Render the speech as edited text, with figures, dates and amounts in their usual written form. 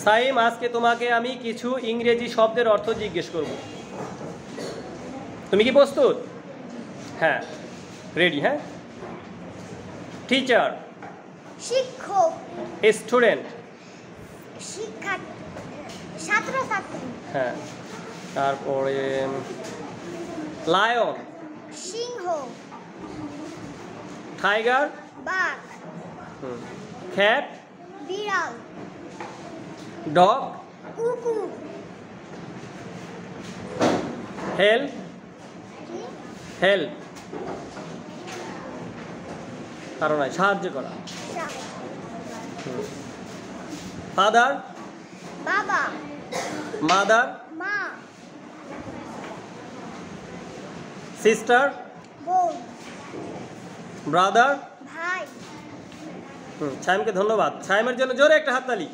সাইম, আজকে তোমাকে আমি কিছু ইংরেজি শব্দের অর্থ জিজ্ঞেস করব। তুমি কি প্রস্তুত? হ্যাঁ, রেডি? হ্যাঁ। টিচার, শিক্ষক, স্টুডেন্ট, শিক্ষার্থী, ছাত্রছাত্রী, হ্যাঁ। তারপরে লায়ন, সিংহ, টাইগার, বাঘ, ক্যাট, বিড়াল, ডগ, কুকুর, হেল্প, হেল্প কারণ নয়, সাহায্য করা। ফাদার, বাবা, মাদার, মা, সিস্টার, বোন, ব্রাদার। ভাই। সাইমকে ধন্যবাদ। সাইমের জন্য জোরে একটা হাততালি।